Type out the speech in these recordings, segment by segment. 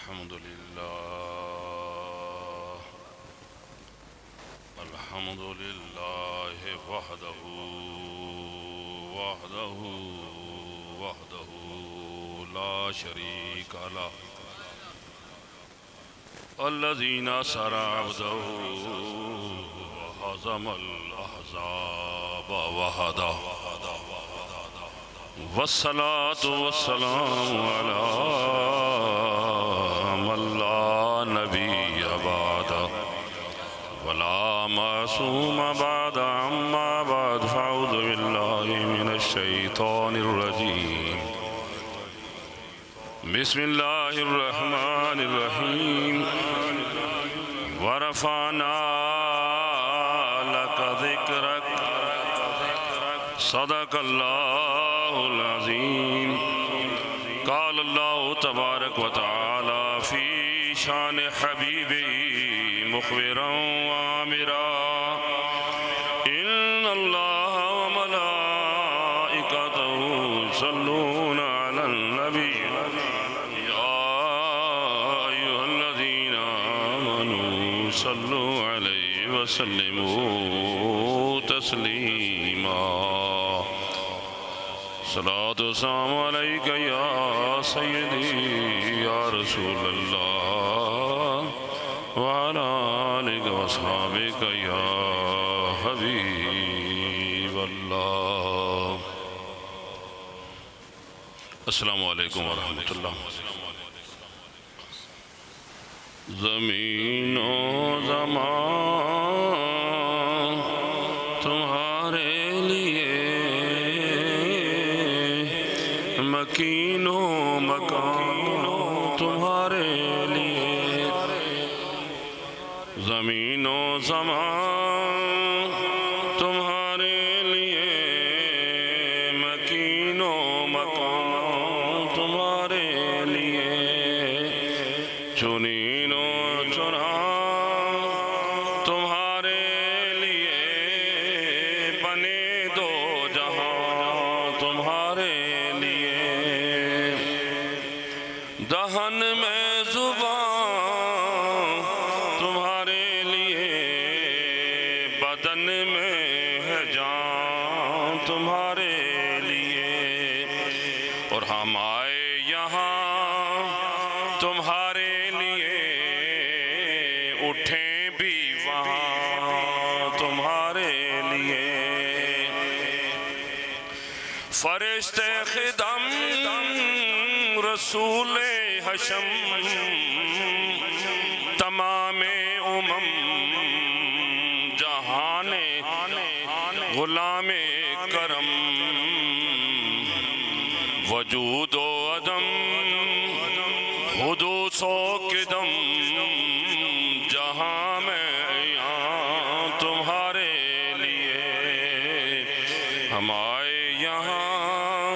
الحمد لله وحده لا شريك له الذي نصر عبده وهزم الأحزاب وحده والصلاة والسلام على من لا نبي بعده ولا معصوم بعد أما بعد فأعوذ بالله من الشيطان الرجيم بسم الله الرحمن الرحيم ورفعنا لك ذكرك صدق الله العظيم قال الله تبارك وتعالى في شان حبيبه مخبرا وآمرا إن الله وملائكته يصلون على النبي يا أيها الذين آمنوا صلوا عليه وسلموا تسليما صلاة والسلام عليك يا سيدي يا رسول الله وعلى آلك وأصحابك يا حبيب الله السلام علیکم ورحمۃ اللہ زمین و زمان تمہارے لیے مکین و مکان تمہارے لیے زمین و زمان تمہارے لیے مکین و مکان تمہارے لیے چنین و چنا تمہارے لیے بنے دو جہاں تمہارے لیے دہن میں زبان تمہارے لیے بدن میں ہے جان تمہارے لیے اور ہم آئے یہاں تمہارے لیے اٹھیں بھی وہاں تمہارے لیے فرشتے خدم رسول حشم تمام امم جہان غلام کرم وجود و عدم حدوث و قدم جہاں میں یہاں تمہارے لیے ہم آئے یہاں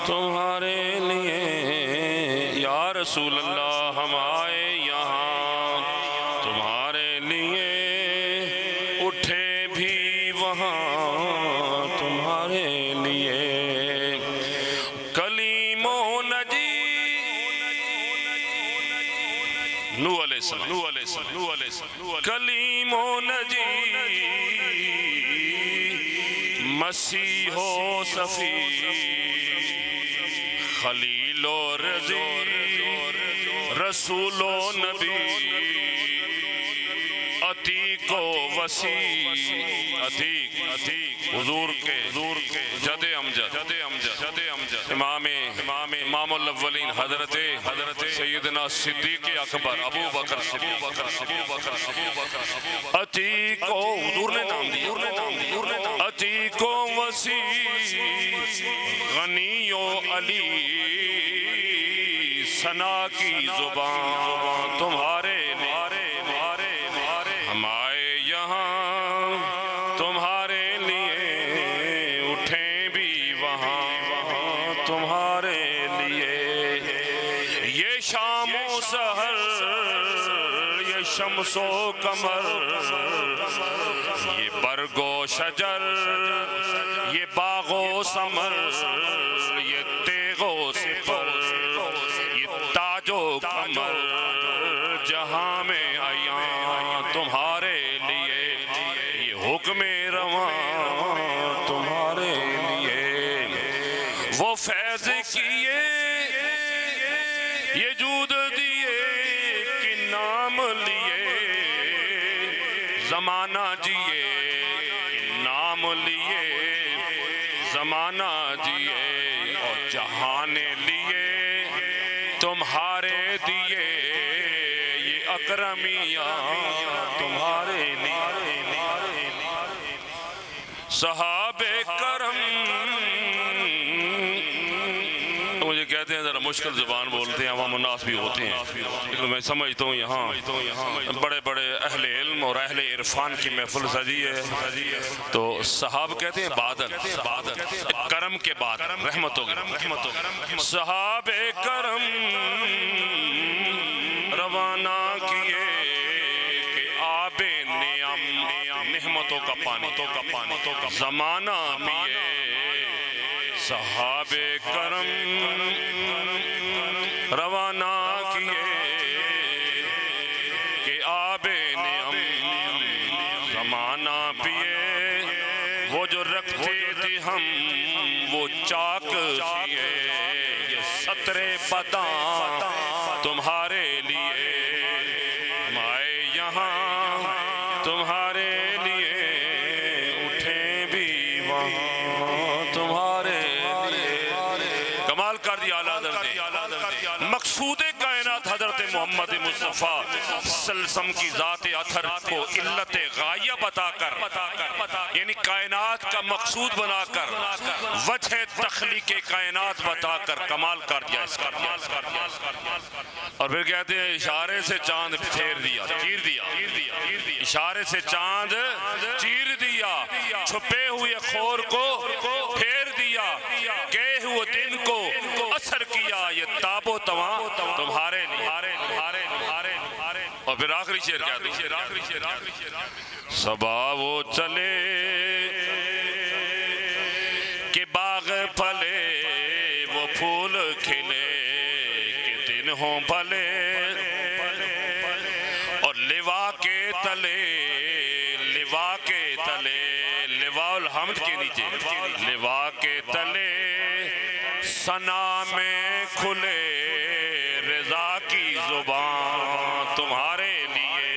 تمہارے لیے یا رسول اللہ ہم آئے یہاں تمہارے لیے اٹھے بھی وہاں تمہارے لیے کلیم و نجی نوح علیہ السلام کلیم و نجی مسیح و صفی خلیل و رضی رسول و نبی عتیق و وسیع عتیق حضور کے جد امجد امام الاولین حضرت سیدنا صدیق اکبر ابو بکر عتیق و حضور نے نام دیا عتیق و وسیع غنی و علی ثنا کی زبان تمہارے ہم آئے یہاں تمہارے لیے اٹھیں بھی وہاں تمہارے لیے یہ شام و سحر یہ شمس و قمر یہ برگ و شجر یہ باغ و ثمر یہ تیغ و سپر یہ تاج و کمر یہ جود دیے کہ نام لیے زمانہ جیے کہ نام لیے زمانہ جیے اور جہان لیے تمہارے دیے یہ اکرمیاں تمہارے لیے صحابہ کرم مجھے کہتے ہیں ذرا مشکل زبان بولتے ہیں عوام الناس بھی ہوتے ہیں لیکن میں سمجھتا ہوں یہاں بڑے بڑے اہل علم اور اہل عرفان کی محفل سجی ہے تو صحاب کہتے ہیں بادل کرم کے بعد رحمتوں کے صحابہ کرم روانہ کیے کہ آب نعم نعمتوں کا پانی زمانہ پیے صحابہ کرم روانہ کیے کہ آب نعم زمانہ پیے وہ جو رکھتے تھے ہم وہ چاک کیے یہ سطر بداں تمہارے لیے مائے یہاں تمہارے لیے اٹھیں بھی وہاں تمہارے کمال کر دیا اعلیٰ حضرت مقصود کائنات حضرت محمد مصطفیٰ صلی اللہ علیہ وسلم کی ذات اطہر کو علت غائب بتا کر یعنی کائنات کا مقصود بنا کر وجہ تخلیق کائنات بتا کر کمال کر دیا اس کا اور پھر کہتے ہیں اشارے سے چاند پھیر دیا چیر دیا اشارے سے چاند چیر دیا چھپے ہوئے خور کو پھیر دیا گئے ہوئے دن کو اثر کیا یہ تاب و تواں تمہارے لیے اور پھر آخری شعر کہتے ہیں صبا وہ چلے کہ باغ پھلے وہ پھول کھلے کہ دن ہوں بھلے اور لوا کے تلے لواء الحمد کے نیچے لوا کے تلے ثنا میں کھلے رضا کی زبان تمہارے لیے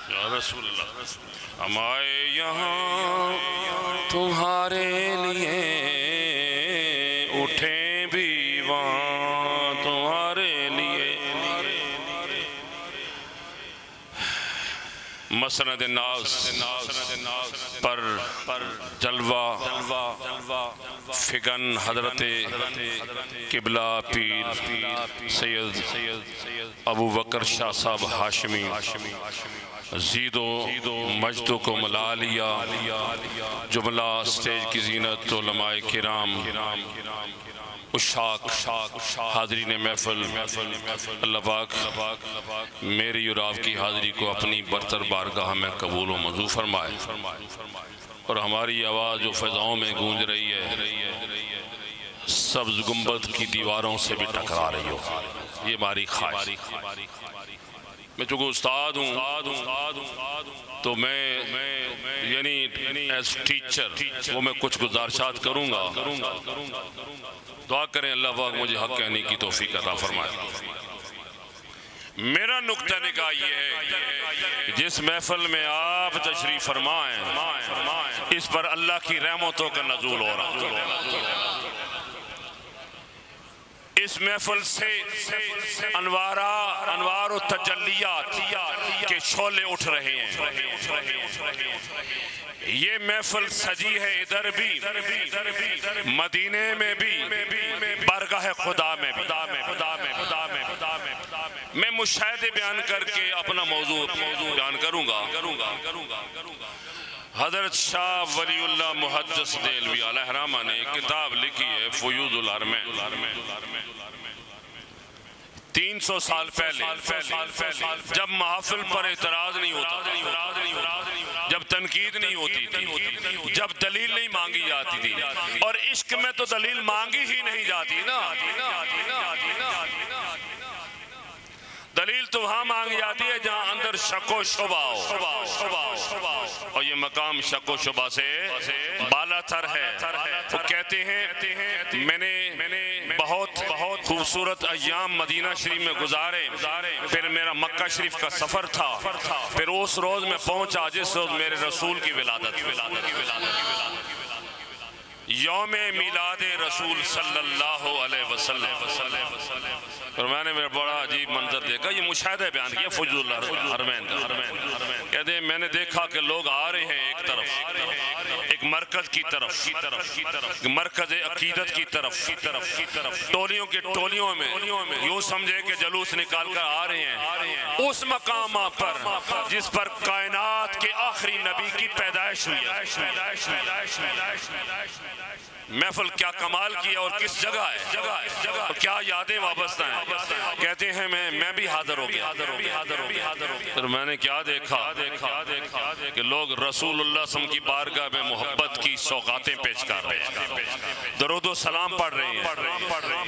یا رسول اللہ ہم آئے یہاں تمہارے لیے اٹھیں بھی وہاں تمہارے لیے مسند ناز پر جلوہ فگن حضرت قبلہ پیر سید ابو بکر شاہ صاحب ہاشمی زید و مجد کو ملا لیا جملہ سٹیج کی زینت علماء کرام اشاق حاضرین محفل اللہ پاک میری اور آپ کی حاضری کو اپنی برتر بارگاہ میں قبول و منظور فرمائے اور ہماری آواز جو فضاؤں میں گونج رہی ہے سبز گنبد کی دیواروں سے بھی ٹکرا رہی ہو یہ ہماری خواہش میں چونکہ استاد ہوں تو میں یعنی ایز ٹیچر وہ میں کچھ گزارشات کروں گا دعا کریں اللہ پاک مجھے حق کہنے کی توفیق عطا فرمائے میرا نقطہ نگاہ یہ ہے جس محفل میں آپ تشریف فرمائیں اس پر اللہ کی رحمتوں کا نزول ہو رہا اس محفل سے انوار و تجلیات کے شعلے اٹھ رہے ہیں یہ محفل سجی ہے ادھر بھی مدینے میں بھی بارگاہ خدا میں بھی میں مشاہدے بیان کر کے اپنا موضوع بیان کروں گا حضرت شاہ ولی اللہ محدث دہلوی علیہ الرحمہ نے ایک کتاب لکھی ہے فیوض الارمین 300 سال پہلے جب محافل پر اعتراض نہیں ہوتا جب تنقید نہیں ہوتی تھی جب دلیل نہیں مانگی جاتی تھی اور عشق میں تو دلیل مانگی ہی نہیں جاتی نا دلیل تو وہاں مانگی جاتی ہے جہاں اندر شک و شبہ ہو اور یہ مقام شک و شبہ سے بالا تر ہے وہ کہتے ہیں میں نے بہت خوبصورت ایام مدینہ شریف میں گزارے، پھر میرا مکہ شریف کا سفر تھا، پھر اس روز میں پہنچا جس روز میرے رسول کی ولادت، یوم میلاد رسول صلی اللہ علیہ وسلم۔ اور میں نے میرا بڑا عجیب منظر دیکھا، یہ مشاہدہ بیان کیا فجر اللہ حرمین کا، کہتے ہیں میں نے دیکھا کہ لوگ آ رہے ہیں ایک طرف، ایک مرکز کی طرف، مرکز عقیدت کی طرف، ٹولیوں کے ٹولیوں میں، یوں سمجھے کہ جلوس نکال کر آ رہے ہیں اس مقام پر جس پر کائنات کے آخری نبی کی پیدائش ہوئی ہے۔ محفل کیا کمال کیا اور کس جگہ ہے، کیا یادیں وابستہ ہیں۔ کہتے ہیں میں بھی حاضر ہو گیا، اور میں نے کیا دیکھا کہ لوگ رسول اللہ صلی اللہ علیہ وسلم کی بارگاہ میں محبت کی سوغاتیں پیش کر رہے ہیں، درود و سلام پڑھ رہے ہیں،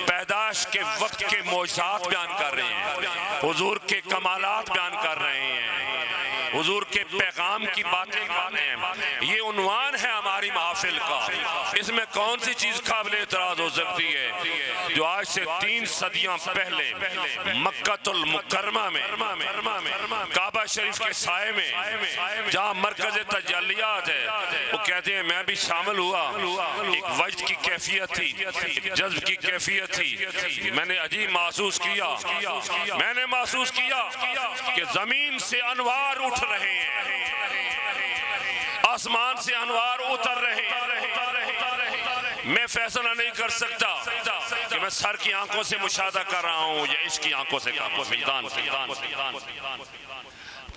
پیدائش کے وقت کے معجزات بیان کر رہے ہیں، حضور کے کمالات بیان کر رہے ہیں، حضور کے پیغام کی باتیں کر رہے ہیں۔ یہ عنوان ہے ہماری محافل کا۔ اس میں کون سی چیز قابل اعتراض ہو سکتی ہے جو آج سے 3 صدیاں پہلے مکہ المکرمہ میں، کعبہ شریف کے سائے میں، جہاں مرکز تجلیات ہے، وہ کہتے ہیں میں بھی شامل ہوا، ایک وجد کی کیفیت تھی، ایک جذب کی کیفیت تھی، میں نے عجیب محسوس کیا، میں نے محسوس کیا کہ زمین سے انوار اٹھ رہے ہیں، آسمان سے انوار اتر رہے ہیں۔ میں فیصلہ نہیں کر سکتا کہ میں سر کی آنکھوں سے مشاہدہ کر رہا ہوں یا عشق کی آنکھوں سے کر رہا ہوں، میدان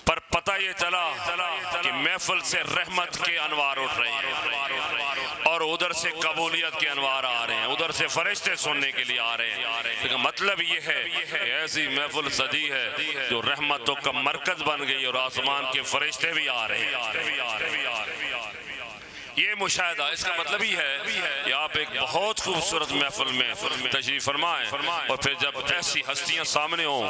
پر پتہ یہ چلا کہ محفل سے رحمت کے انوار اٹھ رہے ہیں اور ادھر سے قبولیت کے انوار آ رہے ہیں، ادھر سے فرشتے سننے کے لیے آ رہے ہیں۔ لیکن مطلب یہ ہے کہ ایسی محفل سجی ہے جو رحمتوں کا مرکز بن گئی اور آسمان کے فرشتے بھی آ رہے ہیں۔ یہ مشاہدہ اس کا مطلب ہی ہے کہ آپ ایک بہت خوبصورت محفل میں تشریف فرمائیں، اور پھر جب ایسی ہستیاں سامنے ہوں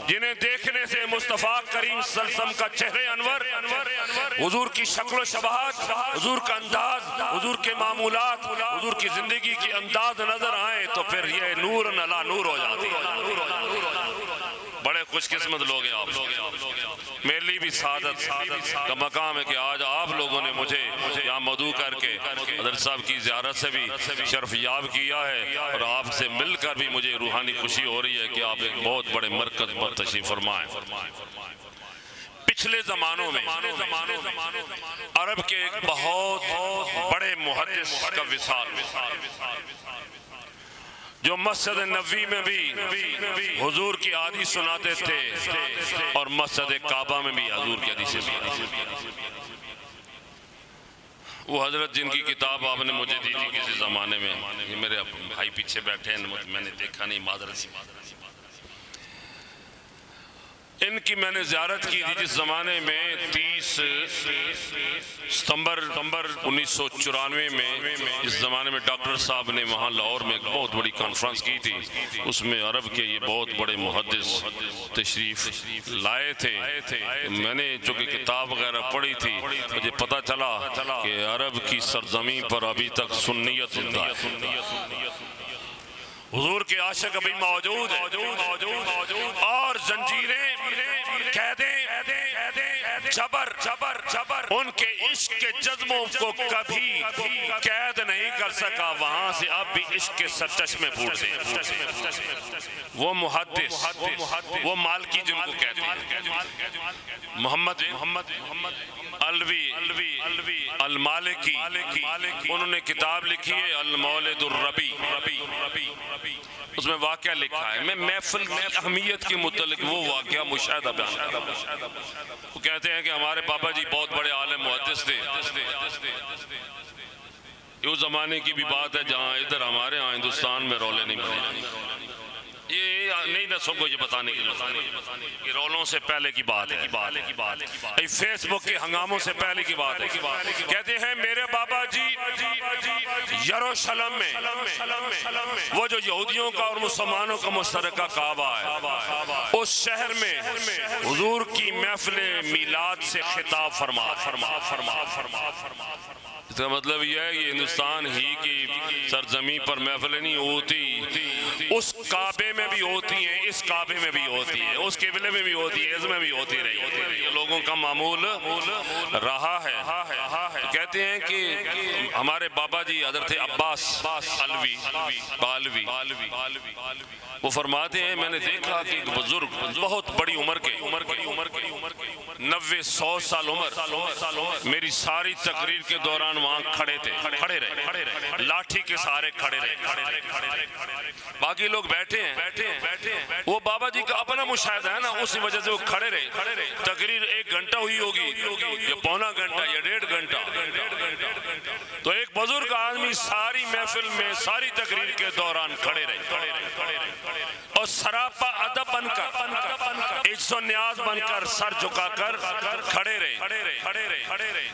جنہیں دیکھنے سے مصطفیٰ کریم صلی اللہ علیہ وسلم کا چہرے انور، حضور کی شکل و شباہت، حضور کا انداز، حضور کے معمولات، حضور کی زندگی کے انداز نظر آئیں تو پھر یہ نور نلا نور ہو جاتی ہے۔ بڑے خوش قسمت لوگ ہیں آپ، میرے لیے بھی سعادت کا مقام ہے کہ آج آپ لوگوں نے مجھے یہاں مدعو کر کے حضرت صاحب کی زیارت سے بھی شرف یاب کیا ہے، اور آپ سے مل کر بھی مجھے روحانی خوشی ہو رہی ہے کہ آپ ایک بہت بڑے مرکز پر تشریف فرمائیں۔ پچھلے زمانوں میں عرب کے ایک بہت بڑے محدث کا وصال، جو مسجد نبوی میں بھی حضور کی حدیث سناتے تھے اور مسجد کعبہ میں بھی حضور کی حدیثیں بھی۔ وہ حضرت جن کی کتاب آپ نے مجھے دی تھی کسی زمانے میں، یہ میرے بھائی پیچھے بیٹھے ہیں، میں نے دیکھا نہیں، معذرت سے، ان کی میں نے زیارت کی تھی جس زمانے میں 30 ستمبر 1994 میں، اس زمانے میں ڈاکٹر صاحب نے وہاں لاہور میں ایک بہت بڑی کانفرنس کی تھی، اس میں عرب کے یہ بہت بڑے محدث تشریف لائے تھے۔ میں نے چونکہ کتاب وغیرہ پڑھی تھی، مجھے پتہ چلا کہ عرب کی سرزمین پر ابھی تک سنیت زندہ ہے، حضور کے عاشق ابھی موجود ہیں، اور زنجیریں، قیدیں، جبر ان کے عشق کے جذبوں کو کبھی قید نہیں کر سکا، وہاں سے اب بھی عشق کے سرچشمے پھوٹتے ہیں۔ وہ محدث، وہ مالکی جن کو کہتے ہیں، محمد علوی المالکی، انہوں نے کتاب لکھی ہے المولد الربی، اس میں واقعہ لکھا ہے۔ میں محفل کی اہمیت کے متعلق وہ واقعہ مشاہدہ بیان کرتا ہوں۔ وہ کہتے ہیں کہ ہمارے بابا جی بہت بڑے عالم محدث تھے، یہ اس زمانے کی بھی بات ہے جہاں ادھر ہمارے ہاں ہندوستان میں رولے نہیں بنے، یہ نہیں نہ سب کو یہ بتانے کی یہ رولوں سے پہلے کی بات ہے، فیس بک کے ہنگاموں سے پہلے کی بات ہے۔ کہتے ہیں میرے بابا جی یروشلم میں، وہ جو یہودیوں کا اور مسلمانوں کا مشترکہ کعبہ ہے، اس شہر میں حضور کی محفل میلاد سے خطاب فرما، اس کا مطلب یہ ہے کہ ہندوستان ہی کی سرزمین پر محفلیں نہیں ہوتی، اس کعبے میں بھی ہوتی ہیں، اس کعبے میں بھی ہوتی ہے، اس قبلے میں بھی ہوتی ہے، اس میں بھی ہوتی رہی ہے۔ یہ لوگوں کا معمول رہا ہے۔ کہتے ہیں کہ ہمارے بابا جی حضرت عباس علوی وہ فرماتے ہیں میں نے دیکھا کہ ایک بزرگ بہت بڑی عمر کے 90-100 سال عمر میری ساری تقریر کے دوران وہاں کھڑے رہے، لاٹھی کے سہارے کھڑے رہے، باقی لوگ بیٹھے ہیں۔ وہ بابا جی کا اپنا مشاہدہ ہے نا، اسی وجہ سے وہ کھڑے رہے۔ تقریر 1 گھنٹہ ہوئی ہوگی یا پونا گھنٹہ یا 1.5 گھنٹہ، تو ایک بزرگ آدمی ساری محفل میں ساری تقریر کے دوران کھڑے رہے اور سراپا ادب بن کر، عجز و نیاز بن کر، سر جھکا کر کھڑے رہے۔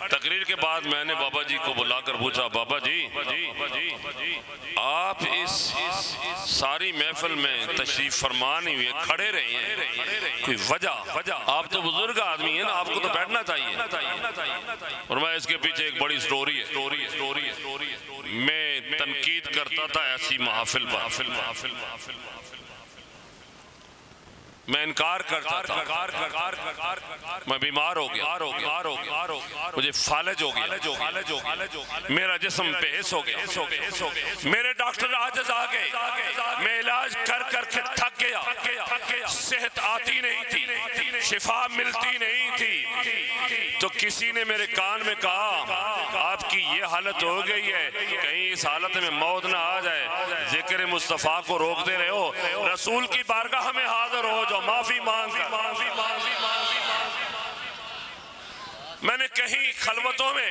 تقریر کے بعد میں نے بابا جی کو بلا کر پوچھا، بابا جی آپ اس ساری محفل میں تشریف فرما نہیں ہوئے، کھڑے رہے ہیں، کوئی وجہ؟ آپ تو بزرگ آدمی ہیں نا، آپ کو تو بیٹھنا چاہیے۔ اور میں اس کے پیچھے ایک بڑی سٹوری ہے، میں تنقید کرتا تھا ایسی محافل پر، میں انکار کرتا تھا، میں بیمار ہو گیا، مجھے فالج ہو گیا، میرا جسم بےحس ہو گیا، میرے ڈاکٹر عاجز آ گئے، میں علاج کر کے تھک گیا، صحت آتی نہیں تھی، شفا ملتی نہیں تھی، تو کسی نے میرے کان میں کہا آپ کی یہ حالت ہو گئی ہے، کہیں اس حالت میں موت نہ آ جائے، ذکر مصطفیٰ کو روکتے رہے ہو، رسول کی بارگاہ میں حاضر ہو جو معافی مانگ کر۔ میں نے کہیں خلوتوں میں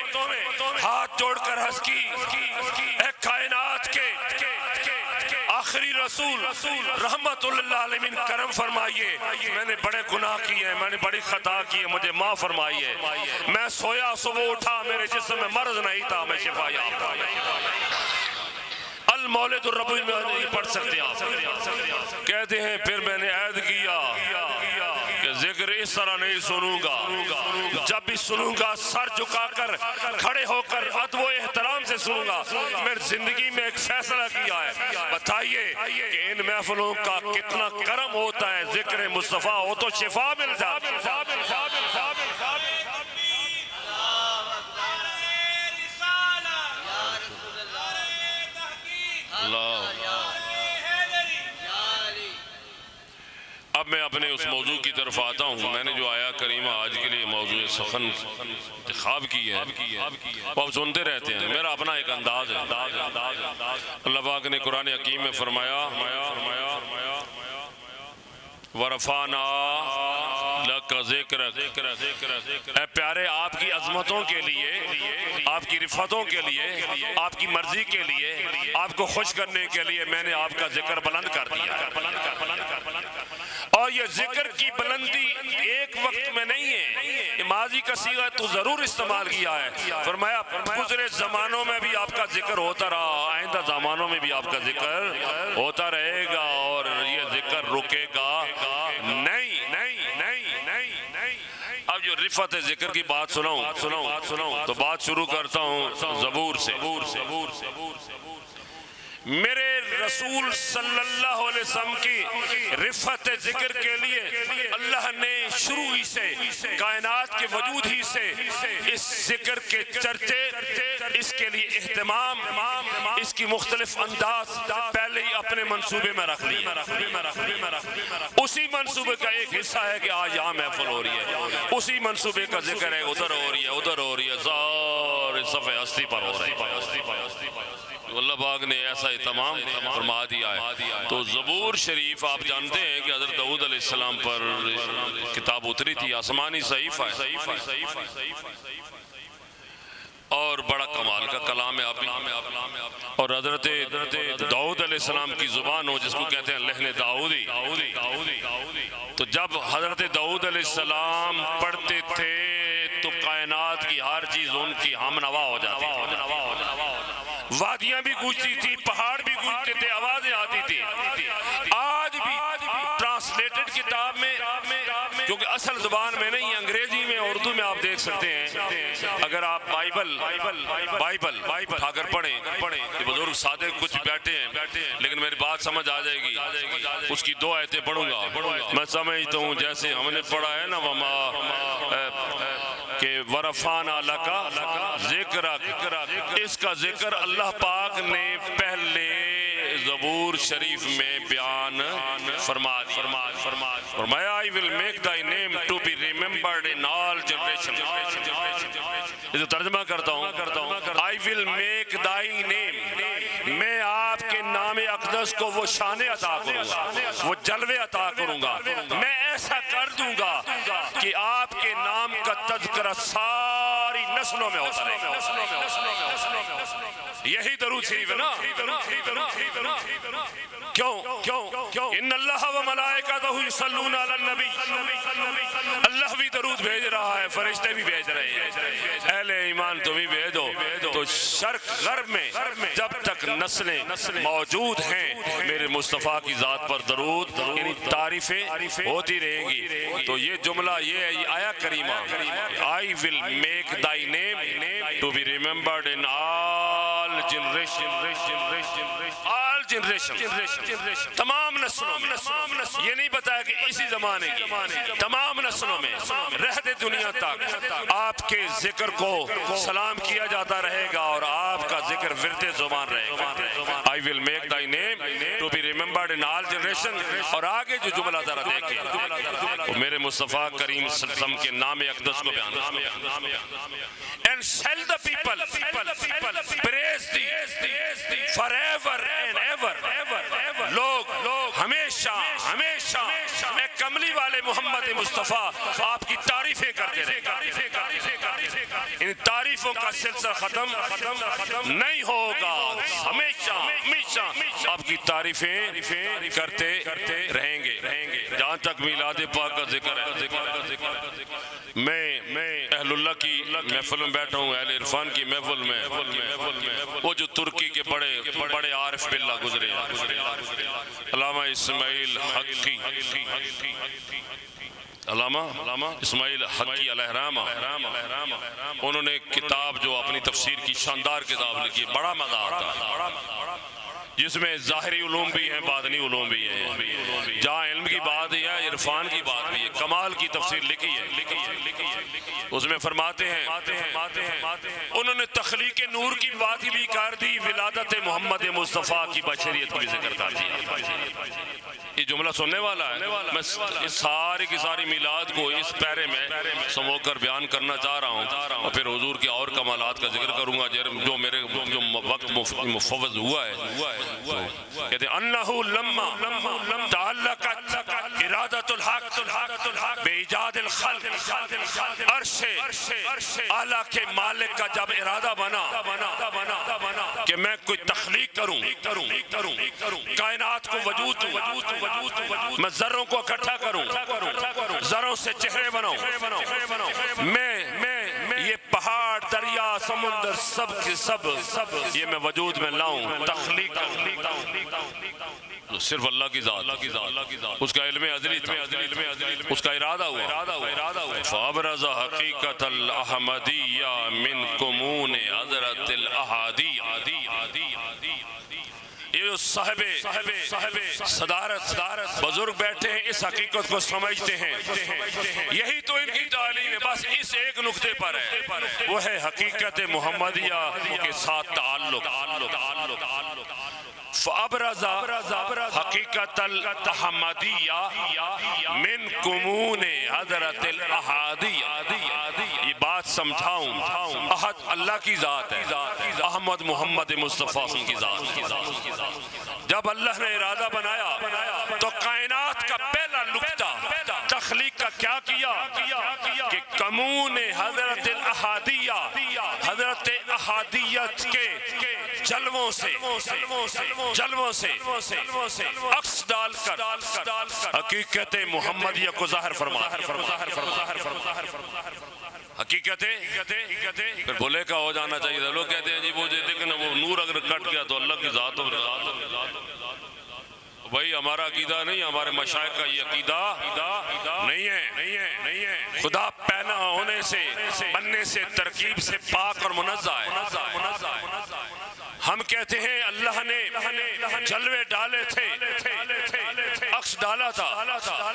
ہاتھ جوڑ کر عرض کی، اے کائنات کے آخری رسول رحمت اللہ عالمین کرم فرمائیے، میں نے بڑے گناہ کیے ہیں، میں نے بڑی خطا کی ہے، مجھے معاف فرمائیے۔ میں سویا صبح اٹھا، میرے جسم میں مرض نہیں تھا، میں شفا یافتہ۔ المولد الربی میں نہیں پڑھ سکتے آپ، کہتے ہیں پھر میں نے عہد کیا کہ ذکر اس طرح نہیں سنوں گا، جب بھی سنوں گا سر جھکا کر، کھڑے ہو کر ادب و احترام سے سنوں گا۔ میں زندگی میں ایک فیصلہ کیا ہے، بتائیے کہ ان محفلوں کا کتنا کرم ہوتا ہے، ذکر مصطفیٰ ہو تو شفا مل جاتی ہے۔ اب میں اپنے اس موضوع کی طرف آتا ہوں۔ میں نے جو آیا کریمہ آج کے لیے موضوع سخن انتخاب کی ہے، وہ آپ سنتے رہتے ہیں، میرا اپنا ایک انداز ہے۔ اللہ پاک نے قرآن حکیم میں فرمایا وَرَفَعْنَا لَكَ ذِكْرَكَ، اے پیارے آپ کی عظمتوں کے لیے، آپ کی رفتوں کے لیے، آپ کی مرضی کے لیے، آپ کو خوش کرنے کے لیے میں نے آپ کا ذکر بلند کر دیا۔ اور یہ ذکر کی بلندی ایک وقت میں نہیں ہے، ماضی کا صیغہ تو ضرور استعمال کیا ہے، فرمایا گزرے زمانوں میں بھی آپ کا ذکر ہوتا رہا، آئندہ زمانوں میں بھی آپ کا ذکر ہوتا رہے گا، اور یہ ذکر رکے گا نہیں۔ اب جو رفت ذکر کی بات سناؤں تو بات شروع کرتا ہوں زبور سے۔ میرے رسول صلی اللہ علیہ وسلم کی رفت ذکر کے لیے اللہ نے شروع ہی سے، کائنات کے وجود ہی سے اس ذکر کے چرچے، اس کے لیے اہتمام، اس کی مختلف انداز پہلے ہی اپنے منصوبے میں رکھ لیے۔ اسی منصوبے کا ایک حصہ ہے کہ آج یہاں محفل ہو رہی ہے، اسی منصوبے کا ذکر ہے ادھر ہو رہی ہے، سارے صفحے ہستی پر ہو رہی ہے۔ اللہ پاک نے ایسا اہتمام فرما دیا ہے۔ تو زبور شریف آپ جانتے ہیں کہ حضرت داؤد علیہ السلام پر کتاب اتری تھی، آسمانی صحیفہ ہے، اور بڑا کمال کا کلام ہے اور حضرت داؤد علیہ السلام کی زبان ہو جس کو کہتے ہیں لحن داؤدی، تو جب حضرت داؤد علیہ السلام پڑھتے تھے تو کائنات کی ہر چیز ان کی ہم نوا ہو جاتی تھی، وادیاں بھی گونجتی تھی، پہاڑ بھی گونجتے تھے، آوازیں آتی تھی۔ آج بھی ٹرانسلیٹڈ کتاب میں، کیونکہ اصل زبان میں نہیں، انگریزی میں، اردو میں آپ دیکھ سکتے ہیں، اگر آپ آپ بائبل اٹھا کر پڑھیں. یہ بزرگ سادے کچھ بیٹھے ہیں لیکن میری بات سمجھ آ جائے گی. اس کی 2 آیتیں پڑھوں گا. میں سمجھتا ہوں جیسے ہم نے پڑھا ہے نا کہ ورفعنا لک ذکرک، اس کا ذکر اللہ پاک نے پہلے زبور شریف میں بیان فرمایا I will make thy name to be remembered in all generations. اسے ترجمہ کرتا ہوں I will make thy name، میں آپ کے نام اقدس کو وہ شان عطا کروں گا، وہ جلوے عطا کروں گا. میں ایسا کر دوں گا کہ آپ کے نام کا تذکرہ ساری نسلوں میں ہوتا رہے گا. یہی درود شریف ہے نا. کیوں ان اللہ و ملائکتہ یصلون علی النبی، اللہ بھی درود بھیج رہا ہے، فرشتے بھی بھیج رہے ہیں. اہل ایمان تم بھی بھیجو. تو شرق غرب میں جب تک نسلیں موجود ہیں میرے مصطفیٰ کی ذات پر درود یعنی تعریفیں ہوتی رہیں گی. تو یہ جملہ یہ آیا کریمہ I will make thy name to be remembered in all generation، تمام نسلوں میں. یہ نہیں بتایا کہ اسی زمانے کی، تمام نسلوں میں رہت دنیا تک آپ کے ذکر کو سلام کیا جاتا رہے گا اور آپ کا ذکر ورد زبان رہے گا. I will make thy name to be remembered in all generation. اور آگے جو جملہ ذرا دیکھیں میرے مصطفیٰ کریم صلی اللہ علیہ وسلم کے نام اقدس کو بیان and shall the people praise thee forever and ever. لوگ ہمیشہ میں کملی والے محمد مصطفیٰ آپ کی تعریفیں کرتے رہے. ان تعریفوں کا سلسلہ ختم نہیں ہوگا، ہمیشہ آپ کی تعریفیں کرتے رہیں گے جہاں تک میلاد پاک کا ذکر ہے. میں اہل اللہ کی محفل میں بیٹھا ہوں، اہل عرفان کی محفل میں. وہ جو ترکی کے بڑے عارف باللہ گزرے علامہ اسماعیل حقی، علامہ اسماعیل حقی علیہ الرحمہ، انہوں نے کتاب جو اپنی تفسیر کی شاندار کتاب لکھی، بڑا مزہ آتا ہے، جس میں ظاہری علوم بھی ہیں باطنی علوم بھی ہیں. جہاں علم کی بات ہے عرفان کی بات بھی ہے. کمال کی تفسیر لکھی ہے. اس میں فرماتے ہیں انہوں نے تخلیق نور کی بات بھی کر دی، ولادت محمد مصطفیٰ کی بشریت کی ذکر کر دیا. یہ جملہ سننے والا ہے. میں اس ساری کی ساری میلاد کو اس پیرے میں سمو کر بیان کرنا چاہ رہا ہوں اور پھر حضور کے اور کمالات کا ذکر کروں گا جو میرے وقت مفوض ہوا ہے. کہتے ہیں انہو لما تعلقت ارادت الحق بایجاد الخلق، عرش اعلیٰ کے مالک کا جب ارادہ بنا کہ میں کوئی تخلیق کروں، کائنات کو وجود دوں، میں ذروں کو اکٹھا کروں، ذروں سے چہرے بناؤں، میں یہ پہاڑ دریا سمندر سب کے سب یہ میں وجود میں لاؤں، تخلیق صرف اللہ کی ذات، اس کا علم ازلی تھا، اس کا ارادہ ہوا. فابرز حقیقت الاحمدیہ من کمون حضرت الاحادیہ. یہ جو صاحب صدارت بزرگ بیٹھے ہیں اس حقیقت کو سمجھتے ہیں. یہی تو ان کی تعلیم ہے، بس اس ایک نقطے پر ہے، وہ ہے حقیقت محمدیہ کے ساتھ تعلق. فابرز حقیقت الاحمدیہ من کمون حضرت الاحادیہ. یہ بات سمجھاؤں، احد اللہ کی ذات ہے، احمد محمد مصطفیٰ کی ذات. جب اللہ نے ارادہ بنایا تو کائنات کا پہلا نقطہ تخلیق کا کیا کیا کہ کمون حضرت الاحادیہ، حضرت احادیت کے جلووں سے عکس ڈال کر حقیقت محمدیہ کو ظاہر فرما. حقیقت پھر بھولے کا ہو جانا چاہیے تھا. لوگ کہتے ہیں جی وہ دیکھیں وہ نور اگر کٹ گیا تو اللہ کی ذات ہو. بھائی ہمارا عقیدہ نہیں، ہمارے مشائخ کا یہ عقیدہ نہیں ہے۔ خدا پیدا ہونے سے، بننے سے، ترکیب سے پاک اور منزہ ہے۔ ہم کہتے ہیں اللہ نے جلوے ڈالے تھے، عکس ڈالا تھا۔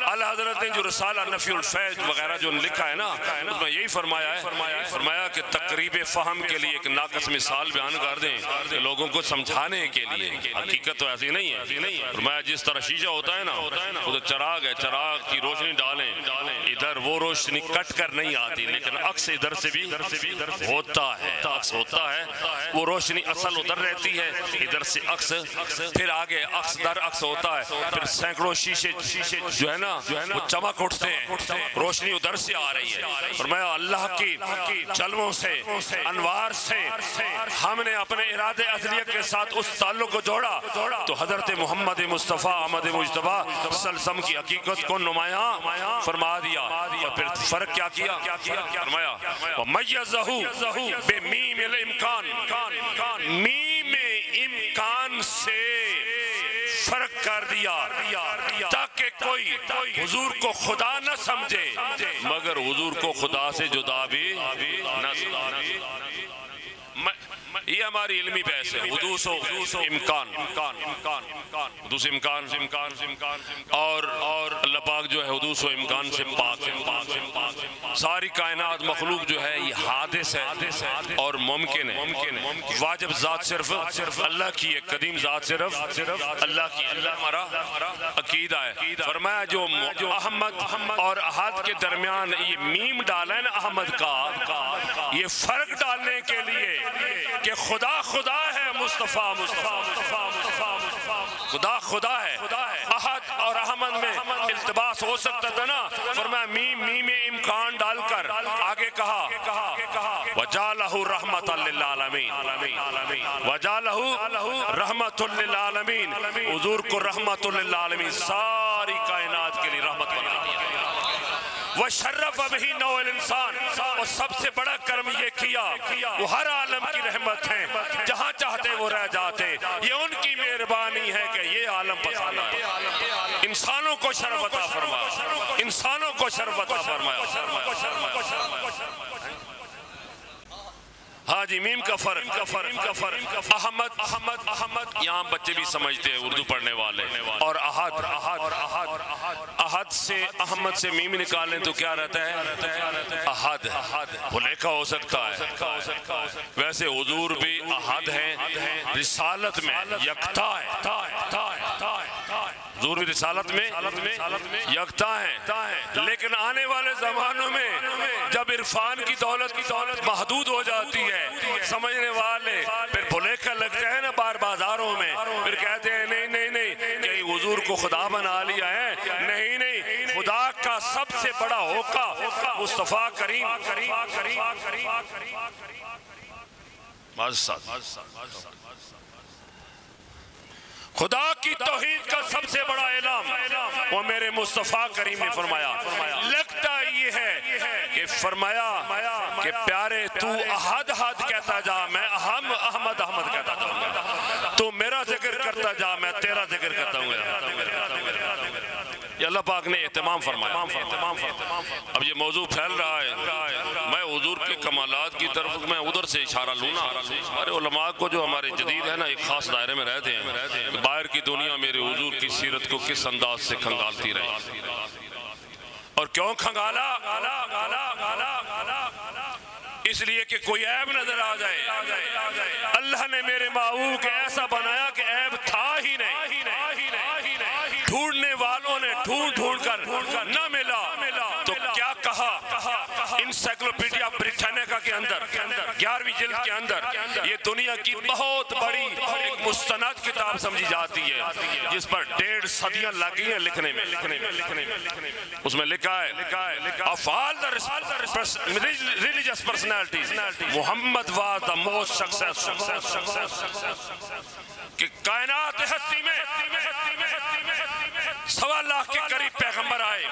اعلی حضرت نے جو رسالہ نفی الفیض وغیرہ جو لکھا ہے نا، اس میں یہی فرمایا ہے، فرمایا کہ تقریب فہم کے لیے ایک ناقص مثال بیان کر دیں کہ لوگوں کو سمجھانے کے لیے۔ حقیقت تو ایسی نہیں ہے۔ فرمایا جس طرح شیشہ ہوتا ہے نا، ادھر چراغ ہے، چراغ کی روشنی ڈالیں، ادھر وہ روشنی کٹ کر نہیں آتی، لیکن عکس ادھر سے بھی ہوتا ہے، عکس ہوتا ہے، وہ روشنی اصل ادھر رہتی ہے، ادھر سے عکس، پھر آگے عکس در عکس ہوتا ہے، پھر سینکڑوں شیشے جو ہے نا وہ چمک اٹھتے ہیں، روشنی ادھر سے آ رہی ہے۔ فرمایا اللہ کی جلووں سے، انوار سے ہم نے اپنے ارادے ازلیہ کے ساتھ اس تعلق کو جوڑا تو حضرت محمد مصطفیٰ احمد مجتبیٰ صلی اللہ علیہ وسلم کی حقیقت کو نمایاں فرما دیا۔ اور پھر فرق کیا کیا؟ فرمایا وَمَيَّزَهُ بِمِيمِ الْإِمْكَانِ، میم امکان سے فرق کر دیا تاکہ کوئی حضور کو خدا نہ سمجھے مگر حضور کو خدا سے جدا بھی نہ سمجھے۔ یہ ہماری علمی بحث ہے، حدوث و امکان، حدوث امکان اور اللہ پاک جو ہے حدوث و امکان سے پاک ہے۔ ساری کائنات مخلوق جو ہے یہ حادث ہے اور ممکن ہے۔ واجب ذات صرف اللہ کی ہے، قدیم ذات صرف اللہ کی، اللہ ہمارا عقیدہ ہے۔ فرمایا جو احمد اور احد کے درمیان یہ میم ڈالا ہے نا احمد کا، یہ فرق ڈالنے کے لیے کہ خدا خدا ہے، مصطفیٰ خدا ہے۔ احد اور احمد میں التباس ہو سکتا تھا نا، فرمایا میم امکان ڈال کر آگے کہا وَجَعَلَهُ رَحْمَةً لِلْعَالَمِينَ، وَجَعَلَهُ رَحْمَةً لِلْعَالَمِينَ، حضور کو رحمت للعالمین، ساری کائنات کے لیے رحمت بنا دیا۔ وَشَرَّفَ بِهِ نَوْعَ الْإِنسان، اور سب سے بڑا کرم یہ کیا وہ ہر عالم کی رحمت ہے، جہاں چاہتے وہ رہ جاتے، یہ ان کی مہربانی ہے کہ یہ عالم پسانا ہے۔ انسانوں کو شرف عطا فرمایا، انسانوں کو شرف عطا فرمایا۔ ہاں جی، میم کا فرق، احمد یہاں بچے بھی سمجھتے ہیں اردو پڑھنے والے، اور احد سے احمد سے میم نکالیں تو کیا رہتا ہے؟ احد، بھلیکا ہو سکتا ہے۔ ویسے حضور بھی احد ہیں، رسالت میں یکتا ہے، حضور بھی رسالت میں یکتا ہے، لیکن آنے والے زمانوں میں جب عرفان کی دولت محدود ہو جاتی ہے، سمجھنے والے پھر بھلیکا لگتے ہیں نا بازاروں میں، پھر کہتے ہیں نہیں کہ حضور کو خدا بنا لیا ہے۔ نہیں، خدا کا سب سے بڑا ہوقا مصطفیٰ کریم خدا کی توحید کا سب سے بڑا اعلان وہ میرے مصطفیٰ کریم نے فرمایا۔ لگتا یہ ہے کہ فرمایا کہ پیارے تو احد کہتا جا، میں احمد کہتا جاؤں گا، تو میرا ذکر کرتا جا، میں تیرا ذکر کرتا ہوں گا۔ یہ اللہ پاک نے اہتمام فرمایا۔ اب یہ موضوع پھیل رہا ہے، میں حضور کے کمالات کی طرف میں ادھر سے اشارہ لوں نا۔ ہمارے علماء کو جو ہمارے جدید ہے نا، ایک خاص دائرے میں رہتے ہیں، باہر کی دنیا میرے حضور کی سیرت کو کس انداز سے کھنگالتی رہی، اور کیوں کھنگالا؟ اس لیے کہ کوئی عیب نظر آ جائے۔ اللہ نے میرے محبوب کو ایسا بنایا کہ عیب تھا ہی نہیں، ڈھونڈنے والوں نے ڈھونڈ کر نہ ملا تو کیا کہا انسائکلوپیڈیا بریٹانیکا کے اندر 11ویں جلد کے اندر یہ دنیا کی بہت بڑی ایک مستند کتاب سمجھی جاتی ہے، جس پر 1.5 صدیاں لگی ہیں لکھنے میں۔ اس میں لکھا ہے of all the religious personalities Muhammad was the most successful، کہ کائنات ہستی میں 1.25 لاکھ کے قریب پیغمبر آئے،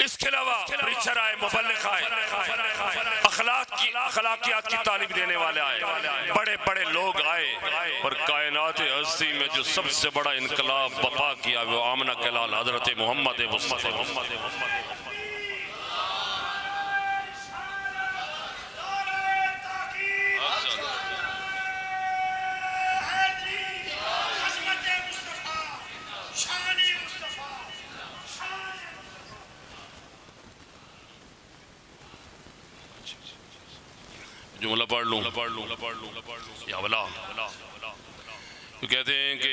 اس کے علاوہ پریچر آئے، مبلغ آئے، اخلاقیات کی تعلیم دینے والے آئے، بڑے لوگ آئے، اور کائنات ہستی میں جو سب سے بڑا انقلاب بپا کیا وہ آمنہ کے لال حضرت محمد مصطفیٰ. جملہ پڑھ لوں یا بلا. تو کہتے ہیں کہ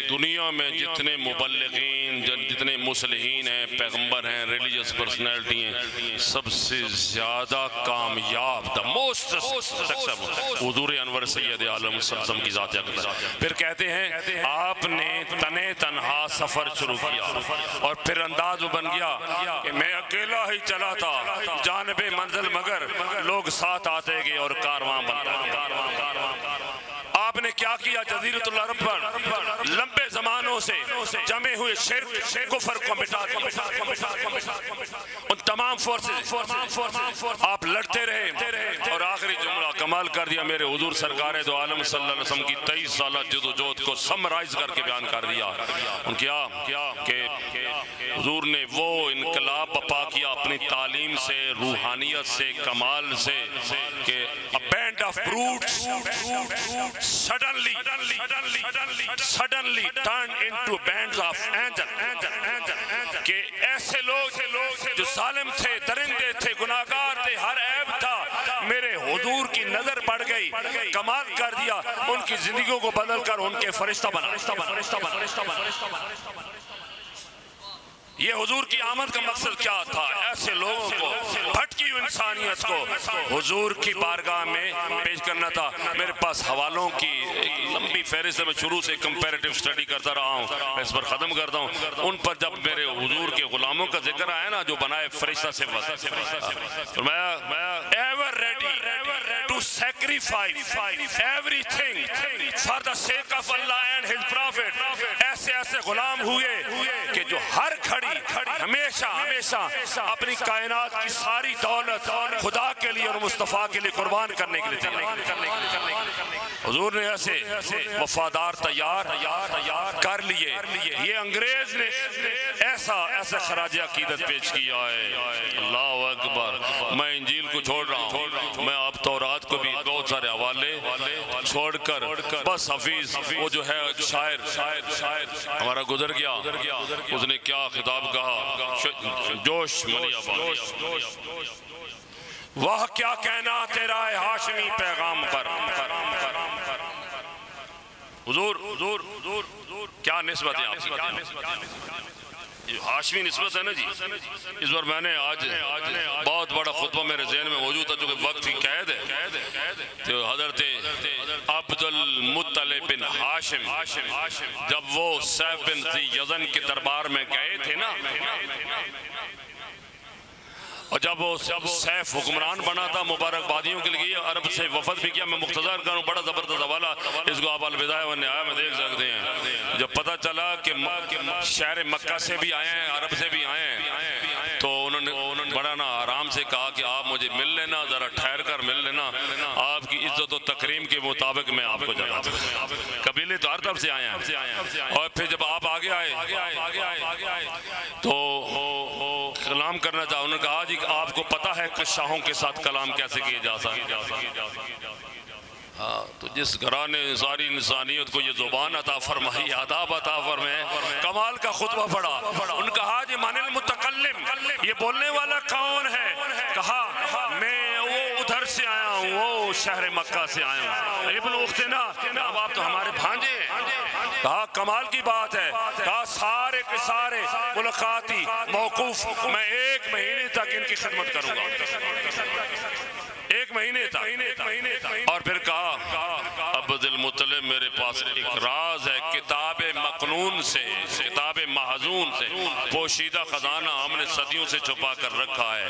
دنیا میں جتنے مبلغین جتنے مصلحین ہیں پیغمبر ہیں ریلیجس پرسنالٹی ہیں سب سے زیادہ کامیاب دا موسٹ سکسیسفل حضور انور سید عالم صلی اللہ علیہ وسلم کی ذات اقدس. پھر کہتے ہیں آپ نے تنے تنہا سفر شروع کیا اور پھر انداز وہ بن گیا کہ میں اکیلا ہی چلا تھا جانب منزل مگر لوگ ساتھ آتے گئے اور کارواں بنتا گیا. آپ نے کیا کیا جزیرۃ العرب پر لمبے زمانوں سے جمع ہوئے شرک کفر کو مٹا ان تمام فورسز آپ لڑتے رہے اور آخری جملہ کمال کر دیا میرے حضور سرکار دو عالم صلی اللہ علیہ وسلم کی 23 سالہ جدوجہد کو سمرائز کر کے بیان کر دیا. ان کیا کہ حضور نے وہ انقلاب بپا کیا اپنی تعلیم سے روحانیت سے کمال سے کہ a band of brutes suddenly turned into bands of angels. کہ ایسے لوگ جو ظالم تھے درندے تھے گناہگار تھے ہر عیب تھا میرے حضور کی نظر پڑ گئی کمال کر دیا ان کی زندگیوں کو بدل کر ان کے فرشتہ بنا. یہ حضور کی آمد کا مقصد کیا تھا ایسے لوگوں کو بھٹکی ہوئی انسانیت کو حضور کی بارگاہ میں پیش کرنا تھا. میرے پاس حوالوں کی ایک لمبی فہرست ہے میں شروع سے کمپیریٹیو سٹڈی کرتا رہا ہوں میں اس پر ختم کرتا ہوں. ان پر جب میرے حضور کے غلاموں کا ذکر آیا نا جو بنائے فرشتہ سے فرمایا ever ready to sacrifice everything for the sake of Allah and his prophet. ایسے غلام ہوئے کہ جو ہر کھڑی ہمیشہ اپنی کائنات کی ساری دولت خدا کے لیے اور مصطفیٰ کے لیے قربان کرنے کے لیے حضور نے ایسے وفادار تیار کر لیے. یہ انگریز نے ایسا خراج عقیدت پیش کیا ہے. اللہ اکبر. میں انجیل کو چھوڑ رہا ہوں میں اب تورات کو بھی بہت سارے حوالے چھوڑ کر بس حفیظ وہ جو ہے شاعر ہمارا گزر گیا اس نے کیا خطاب کہا جوش وہ کیا کہنا تیرا ہے ہاشمی پیغام پر. حضور کیا نسبت ہے آپ کی ہاشمی نسبت ہے نا جی. اس بار میں نے آج بہت بڑا خطبہ میرے ذہن میں موجود تھا جو کہ وقت کی قید ہے تو حضرت عبد المطلب بن ہاشم جب وہ سیف بن ذی یزن کے دربار میں گئے تھے نا اور جب وہ سیف حکمران بنا تھا مبارکبادیوں کے لیے عرب سے وفد بھی کیا. میں مختصر کروں بڑا زبردست حوالہ اس کو آپ البدایہ والنہایہ میں دیکھ سکتے ہیں. جب پتہ چلا کہ شہر مکہ سے بھی آئے ہیں عرب سے بھی آئے ہیں تو انہوں نے بڑا نا آرام سے کہا کہ آپ مجھے مل لینا ذرا ٹھہر کر مل لینا آپ کی عزت و تکریم کے مطابق میں آپ کو جگہ دوں. قبیلے تو ہر طرف سے آئے ہیں اور پھر جب آپ آگے آئے تو کلام کرنا چاہا انہوں نے کہا جی آپ کو پتہ ہے کہ شاہوں کے ساتھ کلام کیسے کیے جا سکتا. تو جس گھرانے ساری انسانیت کو یہ زبان عطا فرمائی آداب عطا فرمائے کمال کا خطبہ پڑھا. ان کہا جی من المتکلم یہ بولنے والا کون ہے. کہا میں وہ ادھر سے آیا ہوں وہ شہر مکہ سے آیا ہوں ابن اختنا اب آپ تو ہمارے بھانجے ہیں. کہا کمال کی بات ہے. کہا سارے کے سارے ملاقاتی موقوف میں 1 مہینے تک ان کی خدمت کروں گا 1 مہینے تک. اور پھر کہا عبد المطلب میرے پاس ایک راز ہے کتاب مقنون سے کتاب محزون سے پوشیدہ خزانہ ہم نے صدیوں سے چھپا کر رکھا ہے.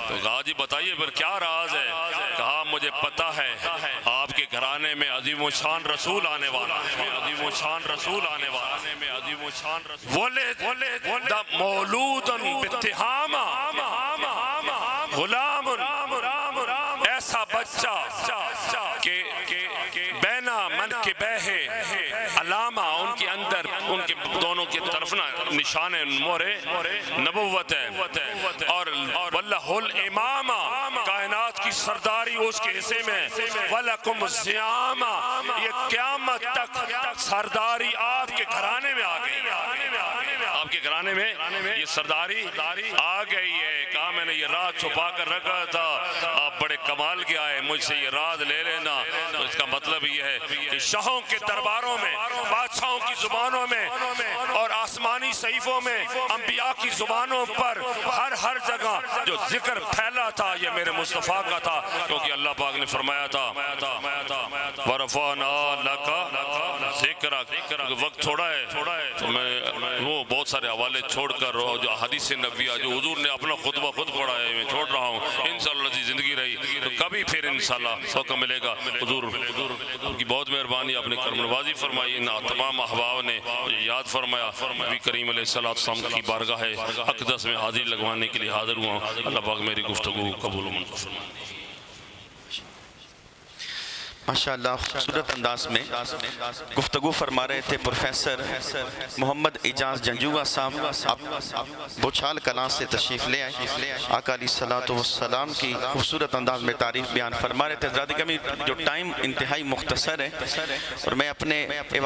تو کہا جی بتائیے پھر کیا راز ہے. کہا مجھے پتہ ہے آپ کے گھرانے میں عظیم و شان رسول آنے والا ہے عظیم و شان رسول آنے والا ہے عظیم و شان رسول دا مولودن بتہامہ غلام ایسا بچہ کہ بینا من کے بہ علامہ ان کے اندر ان کے دونوں کی طرف نشان مہر نبوت ہے، اور واللہ الامام کائنات کی سرداری اس کے حصے میں، وَلَكُمُ الزِّعَامَ یہ قیامت تک سرداری آپ کے گھرانے میں آ گئی، آپ کے گھرانے میں یہ سرداری آ گئی ہے۔ کہا میں نے یہ راز چھپا کر رکھا تھا، آپ بڑے کمال کے آئے، مجھ سے یہ راز لے لینا۔ تو اس کا مطلب یہ ہے کہ شاہوں کے درباروں میں، بادشاہوں کی زبانوں میں اور آسمانی صحیفوں میں، انبیاء کی زبانوں پر ہر جگہ جو ذکر پھیلا تھا یہ میرے مصطفیٰ کا تھا، کیونکہ اللہ پاک نے فرمایا تھا وَرَفَعْنَا لَكَ ذِكْرَكَ۔ وقت تھوڑا ہے تو میں وہ بہت سارے حوالے چھوڑ کر جو حدیث نبویہ جو حضور نے اپنا خطبہ خود پڑھا ہے میں چھوڑ رہا ہوں۔ انشاءاللہ جی زندگی رہی تو کبھی پھر انشاءاللہ موقع ملے گا۔ حضور کی بہت مہربانی، اپنے کرم نوازی فرمائی، ان تمام احباب نے یاد فرمایا۔ نبی کریم علیہ السلام کی بارگاہ اقدس میں حاضری لگوانے کے لیے حاضر ہوا۔ اللہ پاک میری گفتگو قبول و منظور فرمائے۔ ماشاءاللہ خوبصورت انداز میں گفتگو فرما رہے تھے پروفیسر محمد اعجاز جنجوعہ صاحب، آپ بوچھال کلاں سے تشریف لے آئے، آقا علیہ الصلوۃ والسلام کی خوبصورت انداز میں تعریف بیان فرما رہے تھے۔ حضرات گرامی جو ٹائم انتہائی مختصر ہے اور میں اپنے